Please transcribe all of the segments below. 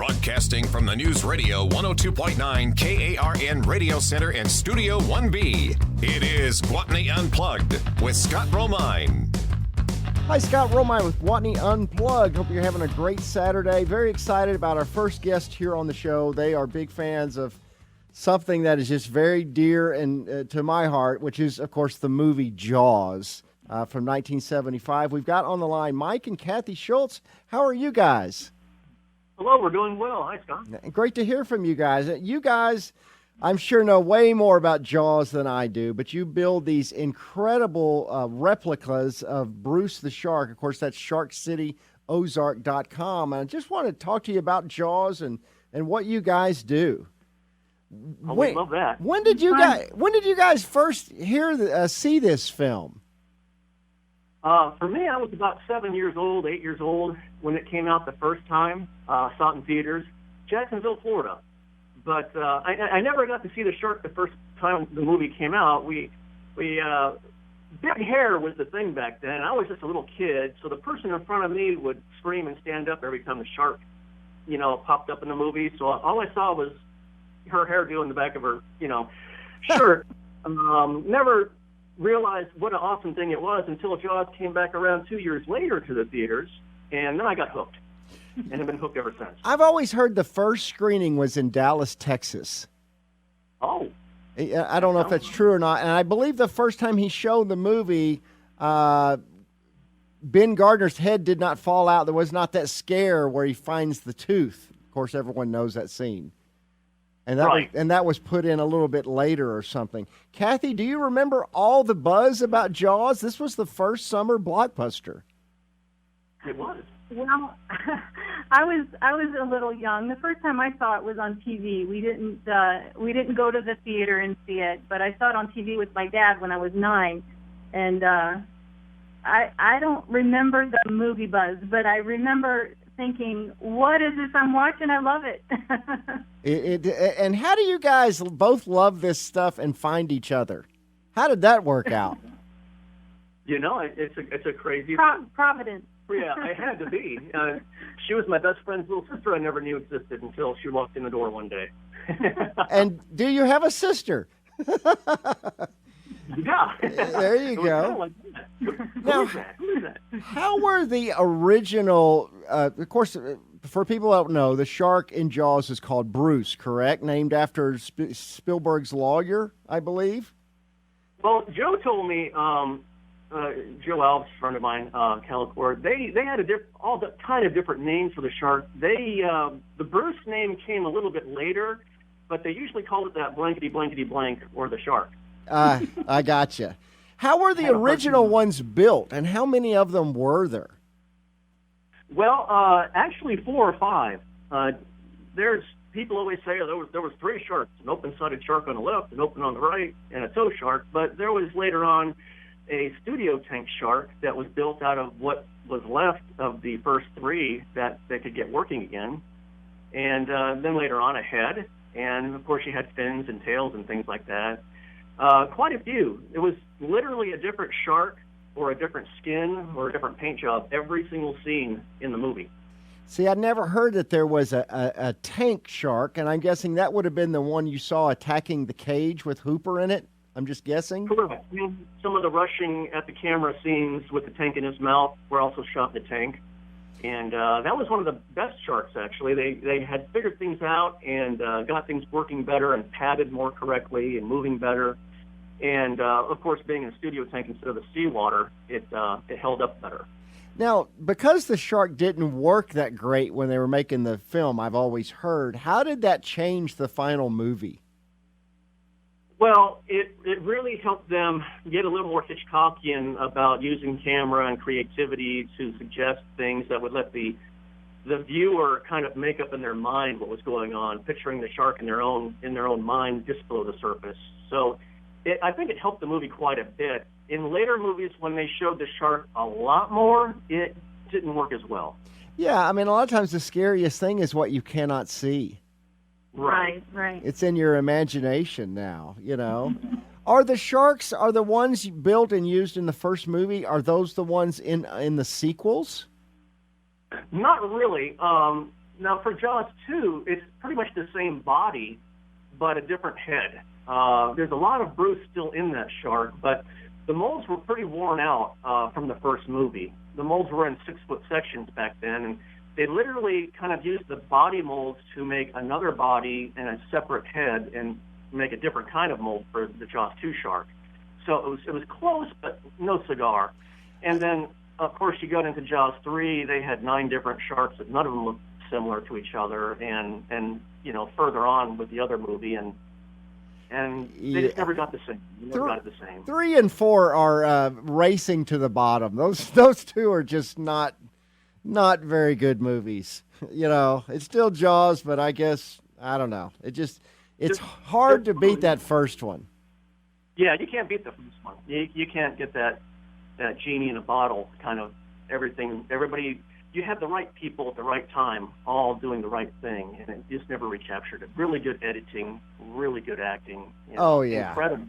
Broadcasting from the News Radio 102.9 KARN Radio Center in Studio 1B, it is Gwatney Unplugged with Scott Romine. Hi, Scott Romine with Gwatney Unplugged. Hope you're having a great Saturday. Very excited about our first guest here on the show. They are big fans of something that is just very dear and to my heart, which is, of course, the movie Jaws from 1975. We've got on the line Mike and Cathy Schultz. How are you guys? Hello, we're doing well. Hi, Scott. Great to hear from you guys. You guys, I'm sure, know way more about Jaws than I do, but you build these incredible replicas of Bruce the Shark. Of course, that's SharkCityOzark.com. And I just want to talk to you about Jaws and what you guys do. Oh, we love that. When did you guys first see this film? For me, I was about 8 years old when it came out the first time. Saw it in theaters, Jacksonville, Florida. But I never got to see the shark the first time the movie came out. We big hair was the thing back then. I was just a little kid, so the person in front of me would scream and stand up every time the shark, popped up in the movie. So all I saw was her hairdo in the back of her, shirt. Never realized what an awesome thing it was until Jaws came back around 2 years later to the theaters, and then I got hooked, and have been hooked ever since. I've always heard the first screening was in Dallas, Texas. Oh. I don't know if that's true or not, and I believe the first time he showed the movie, Ben Gardner's head did not fall out. There was not that scare where he finds the tooth. Of course, everyone knows that scene. And that was put in a little bit later or something. Cathy, do you remember all the buzz about Jaws? This was the first summer blockbuster. It was. Well, I was a little young. The first time I saw it was on TV. We didn't go to the theater and see it, but I saw it on TV with my dad when I was 9. And I don't remember the movie buzz, but I remember thinking, what is this I'm watching? I love it. And how do you guys both love this stuff and find each other? How did that work out? It's a crazy Providence. Yeah, I had to be. She was my best friend's little sister I never knew existed until she walked in the door one day. And do you have a sister? Yeah. There you go. Like Now, Who is that? How were the original, of course, for people that don't know, the shark in Jaws is called Bruce, correct? Named after Spielberg's lawyer, I believe? Well, Joe told me, Joe Alves, a friend of mine, Calicor, they had all the kind of different names for the shark. The Bruce name came a little bit later, but they usually called it that blankety blankety blank or the shark. I gotcha. How were the original ones built, and how many of them were there? Well, actually 4 or 5. There's people always say there was 3 sharks: an open-sided shark on the left, an open on the right, and a tow shark. But there was later on a studio tank shark that was built out of what was left of the first 3 that they could get working again, and then later on a head, and of course you had fins and tails and things like that. Quite a few. It was literally a different shark or a different skin or a different paint job every single scene in the movie. See, I'd never heard that there was a tank shark, and I'm guessing that would have been the one you saw attacking the cage with Hooper in it. I'm just guessing. Correct. Some of the rushing at the camera scenes with the tank in his mouth were also shot in the tank. And that was one of the best sharks, actually. They had figured things out and got things working better and padded more correctly and moving better. And, of course, being in a studio tank instead of the seawater, it held up better. Now, because the shark didn't work that great when they were making the film, I've always heard, how did that change the final movie? Well, it really helped them get a little more Hitchcockian about using camera and creativity to suggest things that would let the viewer kind of make up in their mind what was going on, picturing the shark in their own mind just below the surface. So I think it helped the movie quite a bit. In later movies, when they showed the shark a lot more, it didn't work as well. Yeah, I mean, a lot of times the scariest thing is what you cannot see. Right. It's in your imagination now, Are the sharks, are the ones built and used in the first movie, are those the ones in the sequels? Not really. Now, for Jaws 2, it's pretty much the same body, but a different head. There's a lot of Bruce still in that shark, but the molds were pretty worn out from the first movie. The molds were in 6-foot sections back then, and they literally kind of used the body molds to make another body and a separate head and make a different kind of mold for the Jaws 2 shark. So it was close, but no cigar. And then, of course, you got into Jaws 3. They had 9 different sharks that none of them looked similar to each other, and you know, further on with the other movie, and they just never got the same. Never got it the same. 3 and 4 are racing to the bottom. Those two are just not very good movies. You know, it's still Jaws, but I guess I don't know. It's hard to beat that first one. Yeah, you can't beat the first one. You can't get that genie in a bottle kind of everything. Everybody. You had the right people at the right time, all doing the right thing, and it just never recaptured it. Really good editing, really good acting. You know, oh, yeah. Incredible.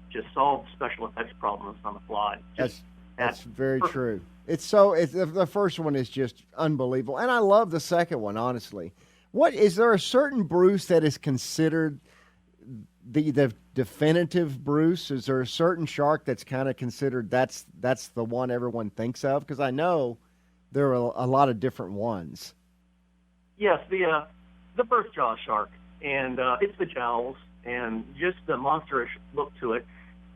Just solved special effects problems on the fly. That's very true. The first one is just unbelievable, and I love the second one, honestly. Is there a certain Bruce that is considered the definitive Bruce? Is there a certain shark that's kind of considered that's the one everyone thinks of? Because I know there are a lot of different ones. Yes, the first Jaws shark, and it's the jowls and just the monsterish look to it.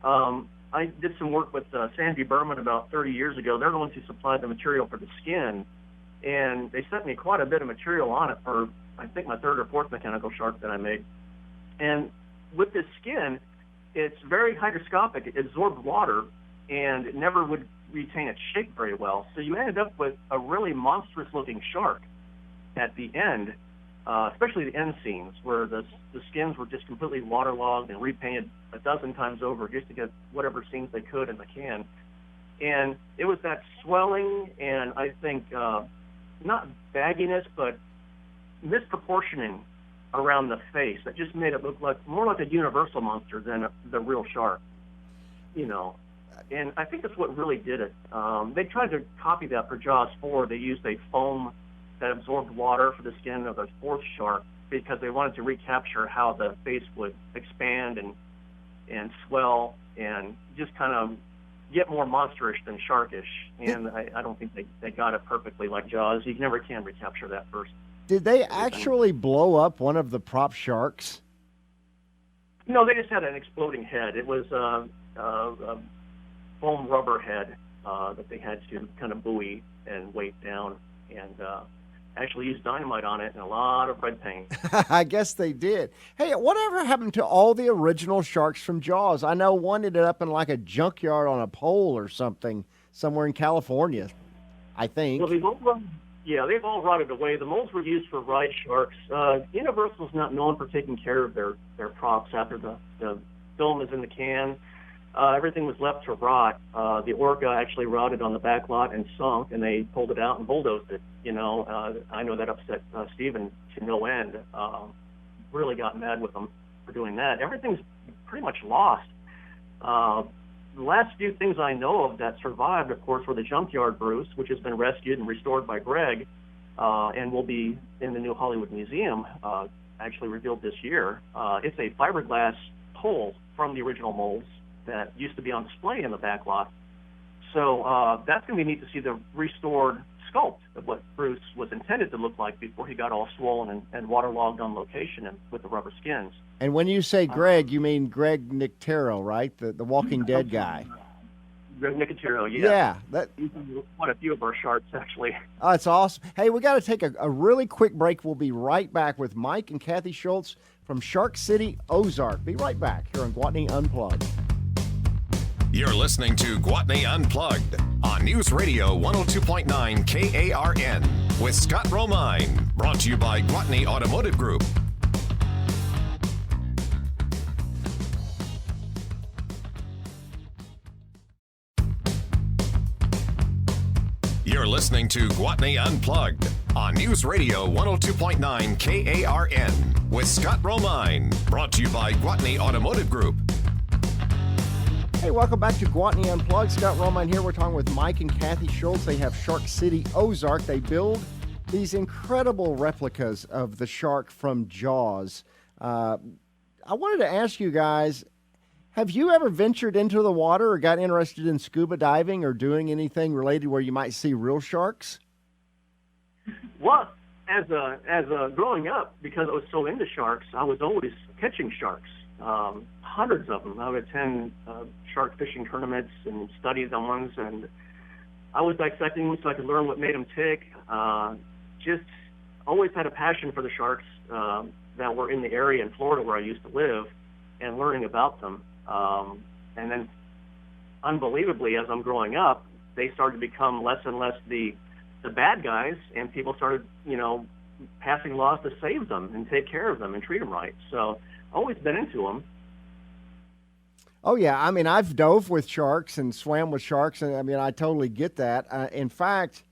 I did some work with Sandy Berman about 30 years ago. They're the ones who supplied the material for the skin, and they sent me quite a bit of material on it for, I think, my 3rd or 4th mechanical shark that I made. And with this skin, it's very hygroscopic. It absorbed water, and it never would retain its shape very well. So you ended up with a really monstrous-looking shark at the end, especially the end scenes, where the skins were just completely waterlogged and repainted a dozen times over just to get whatever scenes they could in the can. And it was that swelling and, I think, not bagginess, but misproportioning around the face that just made it look more like a universal monster than the real shark, you know. And I think that's what really did it. They tried to copy that for Jaws 4. They used a foam that absorbed water for the skin of the 4th shark because they wanted to recapture how the face would expand and swell and just kind of get more monsterish than sharkish. And I don't think they got it perfectly like Jaws. You never can recapture that first. Did they actually blow up one of the prop sharks? No, they just had an exploding head. It was a foam rubber head that they had to kind of buoy and weight down, and actually used dynamite on it and a lot of red paint. I guess they did. Hey, whatever happened to all the original sharks from Jaws? I know one ended up in like a junkyard on a pole or something somewhere in California, I think. Well, they've all rotted away. The molds were used for ride sharks. Universal's not known for taking care of their props after the film is in the can. Everything was left to rot. The Orca actually rotted on the back lot and sunk, and they pulled it out and bulldozed it. You know, I know that upset Steven to no end. Really got mad with them for doing that. Everything's pretty much lost. The last few things I know of that survived, of course, were the junkyard Bruce, which has been rescued and restored by Greg, and will be in the new Hollywood Museum, actually revealed this year. It's a fiberglass hole from the original molds that used to be on display in the back lot. So that's going to be neat to see the restored sculpt of what Bruce was intended to look like before he got all swollen and waterlogged on location and with the rubber skins. And when you say Greg, you mean Greg Nicotero, right? The Walking Dead guy. Greg Nicotero, yeah. Yeah. He's quite a few of our sharks, actually. Oh, that's awesome. Hey, we got to take a really quick break. We'll be right back with Mike and Kathy Schultz from Shark City, Ozark. Be right back here on Gwatney Unplugged. You're listening to Gwatney Unplugged on News Radio 102.9 KARN with Scott Romine. Brought to you by Gwatney Automotive Group. You're listening to Gwatney Unplugged on News Radio 102.9 KARN with Scott Romine. Brought to you by Gwatney Automotive Group. Hey, welcome back to Gwatney Unplugged. Scott Romine here. We're talking with Mike and Kathy Schultz. They have Shark City, Ozark. They build these incredible replicas of the shark from Jaws. I wanted to ask you guys, have you ever ventured into the water or got interested in scuba diving or doing anything related where you might see real sharks? Well, as a growing up, because I was so into sharks, I was always catching sharks, hundreds of them. I would attend shark fishing tournaments and study the ones, and I was dissecting them so I could learn what made them tick. Just always had a passion for the sharks that were in the area in Florida where I used to live, and learning about them. And then, unbelievably, as I'm growing up, they started to become less and less the bad guys, and people started, passing laws to save them and take care of them and treat them right. So, always been into them. Oh, yeah. I mean, I've dove with sharks and swam with sharks, and I mean, I totally get that. In fact,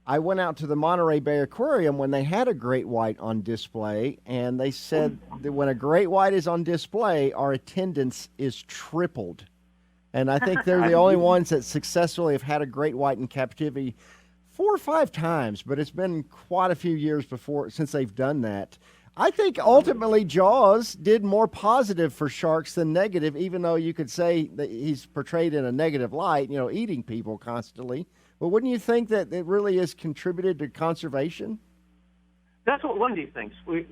I went out to the Monterey Bay Aquarium when they had a great white on display, and they said that when a great white is on display, our attendance is tripled. And I think they're the only ones that successfully have had a great white in captivity 4 or 5 times, but it's been quite a few years since they've done that. I think ultimately Jaws did more positive for sharks than negative, even though you could say that he's portrayed in a negative light, eating people constantly. But wouldn't you think that it really has contributed to conservation? That's what Wendy thinks. We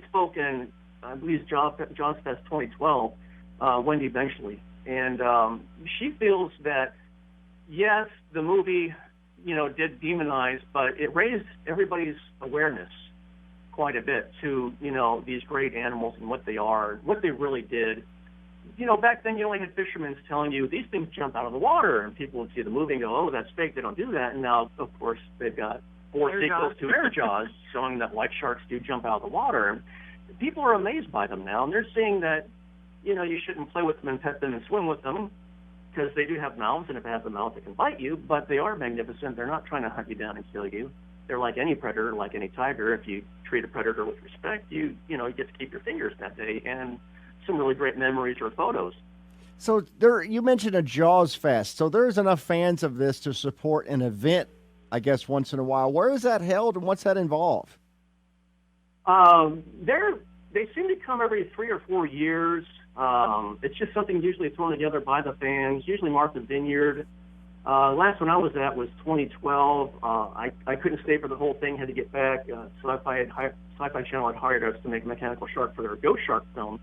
spoke in, I believe, Jaws Fest 2012, Wendy Benchley, and she feels that, yes, the movie, did demonize, but it raised everybody's awareness quite a bit to, these great animals and what they are, what they really did. Back then you only had fishermen telling you these things jump out of the water, and people would see the movie and go, oh, that's fake, they don't do that. And now, of course, they've got 4 sequels to Air Jaws showing that white sharks do jump out of the water. And people are amazed by them now, and they're seeing that, you shouldn't play with them and pet them and swim with them because they do have mouths, and if they have a mouth, they can bite you, but they are magnificent. They're not trying to hunt you down and kill you. They're like any predator, like any tiger. If you treat a predator with respect, you get to keep your fingers that day, and some really great memories or photos. So you mentioned a Jaws Fest. So there's enough fans of this to support an event, I guess, once in a while. Where is that held, and what's that involve? They seem to come every 3 or 4 years. It's just something usually thrown together by the fans, usually Martha's Vineyard. Last one I was at was 2012. I couldn't stay for the whole thing, had to get back. Sci-Fi Channel had hired us to make a mechanical shark for their Ghost Shark film.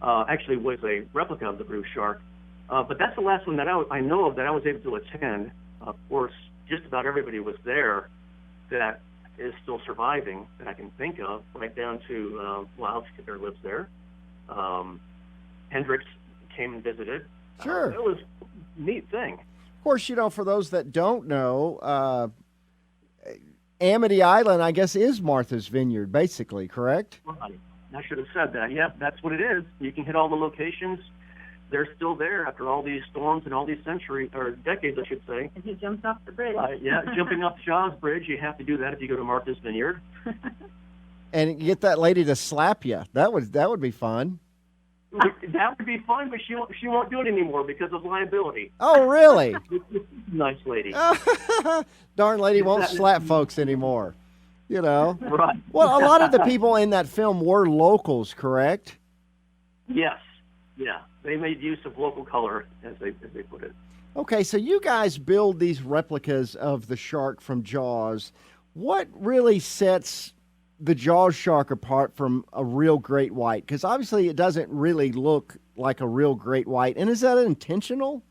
Actually was a replica of the Bruce Shark. But that's the last one that I know of that I was able to attend. Of course, just about everybody was there that is still surviving that I can think of, right down to Wildskipper lives there. Hendricks came and visited. Sure. It was a neat thing. Of course, for those that don't know, Amity Island, I guess, is Martha's Vineyard, basically, correct? Right. I should have said that. Yep, that's what it is. You can hit all the locations. They're still there after all these storms and all these decades, I should say. And he jumps off the bridge. Jumping off the Shaw's Bridge. You have to do that if you go to Martha's Vineyard. And get that lady to slap you. That would be fun. That would be fun, but she won't do it anymore because of liability. Oh, really? Nice lady. Darn lady won't slap folks anymore. Right. Well, a lot of the people in that film were locals, correct? Yes. Yeah. They made use of local color, as they put it. Okay, so you guys build these replicas of the shark from Jaws. What really sets the Jaws shark apart from a real great white? Because obviously it doesn't really look like a real great white. And is that intentional?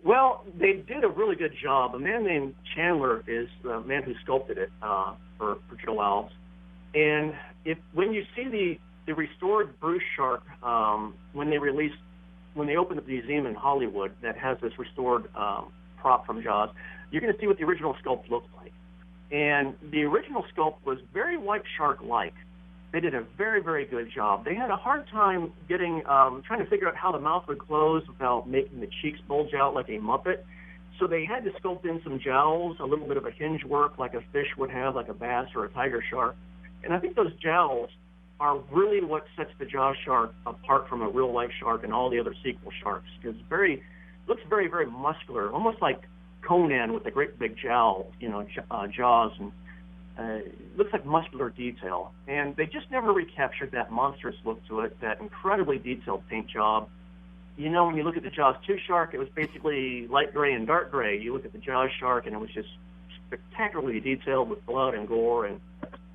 Well, they did a really good job. A man named Chandler is the man who sculpted it for Joe Alves. And when you see the restored Bruce shark, when they opened the museum in Hollywood that has this restored prop from Jaws, you're going to see what the original sculpt looked like. And the original sculpt was very white shark-like. They did a very, very good job. They had a hard time trying to figure out how the mouth would close without making the cheeks bulge out like a Muppet. So they had to sculpt in some jowls, a little bit of a hinge work like a fish would have, like a bass or a tiger shark. And I think those jowls are really what sets the Jaws shark apart from a real life shark and all the other sequel sharks. Because looks very, very muscular, almost like Conan with the great big jowl, Jaws. And looks like muscular detail. And they just never recaptured that monstrous look to it, that incredibly detailed paint job. You know, when you look at the Jaws 2 shark, it was basically light gray and dark gray. You look at the Jaws shark, and it was just spectacularly detailed with blood and gore and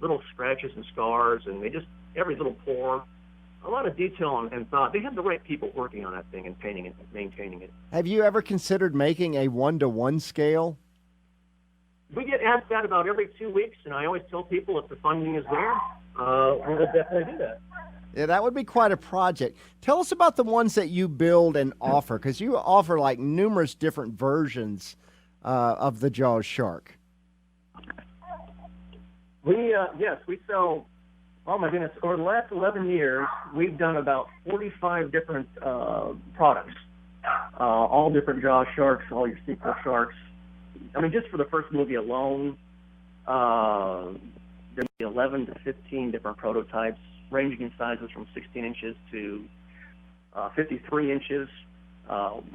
little scratches and scars, and every little pore. A lot of detail and thought. They had the right people working on that thing and painting it and maintaining it. Have you ever considered making a 1-to-1 scale? We get asked that about every 2 weeks, and I always tell people if the funding is there, we'll definitely do that. Yeah, that would be quite a project. Tell us about the ones that you build and offer, because you offer like numerous different versions of the Jaws shark. We sell. Oh my goodness! Over the last 11 years, we've done about 45 different products, all different Jaws sharks, all your sequel sharks. I mean, just for the first movie alone, there'll be 11 to 15 different prototypes, ranging in sizes from 16 inches to 53 inches.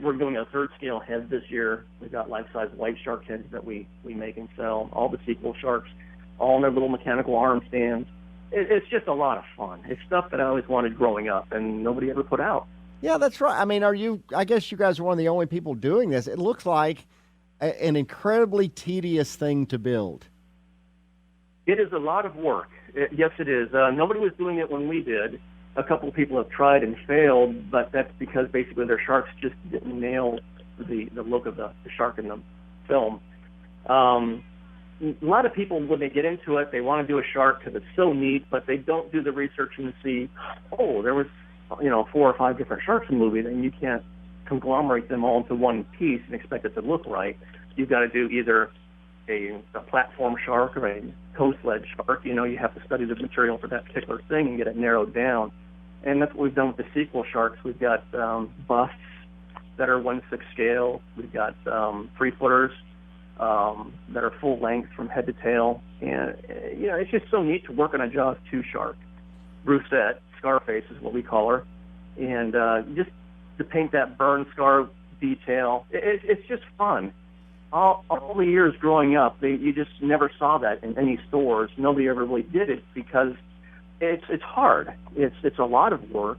We're doing a third scale head this year. We've got life-size white shark heads that we make and sell. All the sequel sharks, all in their little mechanical arm stands. It's just a lot of fun. It's stuff that I always wanted growing up, and nobody ever put out. Yeah, that's right. I mean, I guess you guys are one of the only people doing this. It looks like an incredibly tedious thing to build. It is a lot of work. Yes, it is. Nobody was doing it when we did. A couple of people have tried and failed, but that's because basically their sharks just didn't nail the look of the shark in the film. A lot of people, when they get into it, they want to do a shark because it's so neat, but they don't do the research and see, there was, 4 or 5 different sharks in the movie, then you can't conglomerate them all into one piece and expect it to look right. You've got to do either a platform shark or a toe-sled shark. You have to study the material for that particular thing and get it narrowed down. And that's what we've done with the sequel sharks. We've got busts that are 1/6 scale. We've got 3-footers that are full length from head to tail. And, it's just so neat to work on a Jaws 2 shark. Roussette, Scarface is what we call her. And just to paint that burn scar detail, it's just fun. All the years growing up, you just never saw that in any stores. Nobody ever really did it because it's hard. It's a lot of work.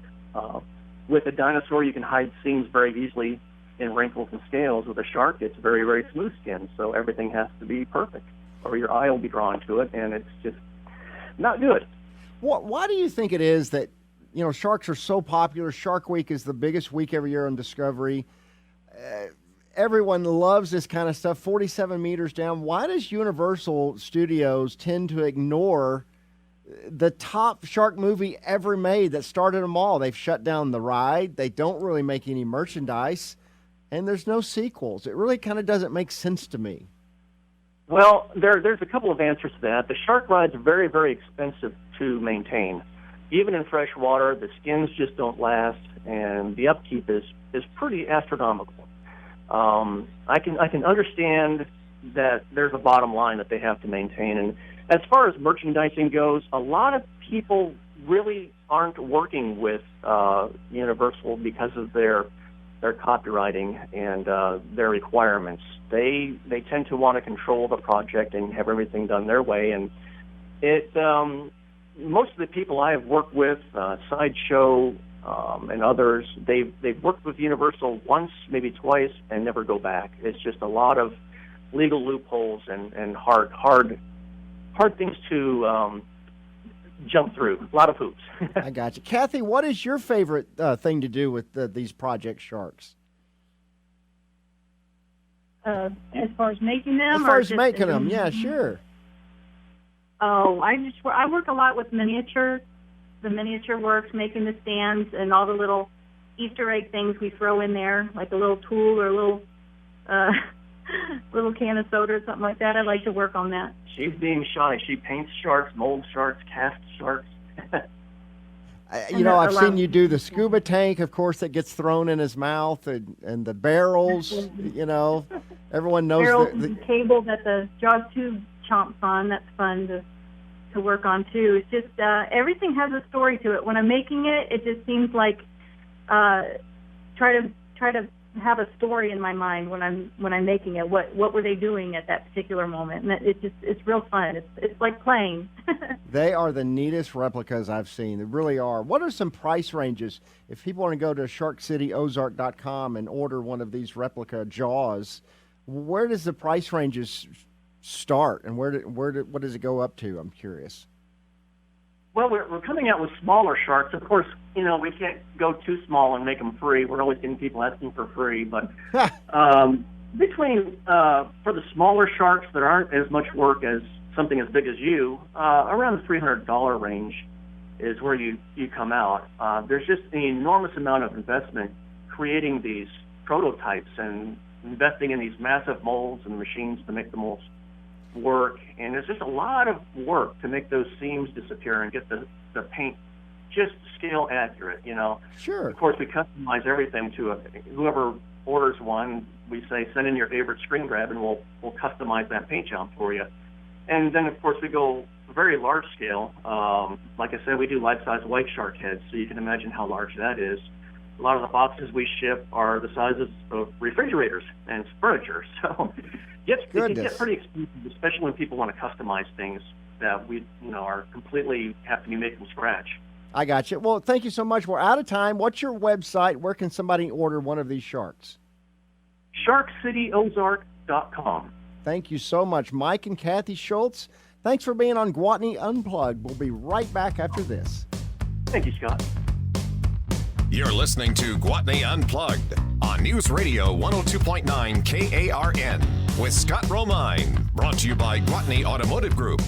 With a dinosaur, you can hide seams very easily in wrinkles and scales. With a shark, it's very, very smooth skin, so everything has to be perfect, or your eye will be drawn to it, and it's just not good. Why do you think it is that sharks are so popular? Shark Week is the biggest week every year on Discovery. Everyone loves this kind of stuff, 47 meters down. Why does Universal Studios tend to ignore the top shark movie ever made that started them all? They've shut down the ride. They don't really make any merchandise, and there's no sequels. It really kind of doesn't make sense to me. Well, there's a couple of answers to that. The shark ride's very, very expensive to maintain. Even in fresh water, the skins just don't last, and the upkeep is pretty astronomical. I can understand that there's a bottom line that they have to maintain. And as far as merchandising goes, a lot of people really aren't working with Universal because of their copywriting and their requirements. They tend to want to control the project and have everything done their way. And most of the people I have worked with, Sideshow, and others, they've worked with Universal once, maybe twice, and never go back. It's just a lot of legal loopholes and hard things to jump through. A lot of hoops. I got you. Cathy, what is your favorite thing to do with these Project Sharks? As far as making them? As far as making them, yeah, sure. Oh, I work a lot with miniature. The miniature works, making the stands and all the little Easter egg things we throw in there, like a little tool or a little can of soda or something like that. I like to work on that. She's being shy. She paints sharks, molds sharks, casts sharks. I've seen you do the scuba tank, of course, that gets thrown in his mouth, and the barrels. Everyone knows barrels and cable that the Jaws tube chomps on. That's fun to work on too. It's just everything has a story to it. When I'm making it, it just seems like try to have a story in my mind when I'm making it. What were they doing at that particular moment? And it's real fun. It's like playing. They are the neatest replicas I've seen. They really are. What are some price ranges if people want to go to sharkcityozark.com and order one of these replica Jaws? Where does the price ranges start, and what does it go up to? I'm curious. Well, we're coming out with smaller sharks. Of course, we can't go too small and make them free. We're always getting people asking for free. But between, for the smaller sharks that aren't as much work as something as big as you, around the $300 range is where you come out. There's just an enormous amount of investment creating these prototypes and investing in these massive molds and machines to make the molds work, and there's just a lot of work to make those seams disappear and get the paint just scale accurate, Sure. Of course, we customize everything to whoever orders one. We say, send in your favorite screen grab, and we'll customize that paint job for you. And then, of course, we go very large scale. Like I said, we do life-size white shark heads, so you can imagine how large that is. A lot of the boxes we ship are the sizes of refrigerators and furniture, so it can get pretty expensive, especially when people want to customize things that we, are completely have to be made from scratch. I got you. Well, thank you so much. We're out of time. What's your website? Where can somebody order one of these sharks? SharkCityOzark.com. Thank you so much, Mike and Cathy Schultz. Thanks for being on Gwatney Unplugged. We'll be right back after this. Thank you, Scott. You're listening to Gwatney Unplugged on News Radio 102.9 KARN with Scott Romine. Brought to you by Gwatney Automotive Group,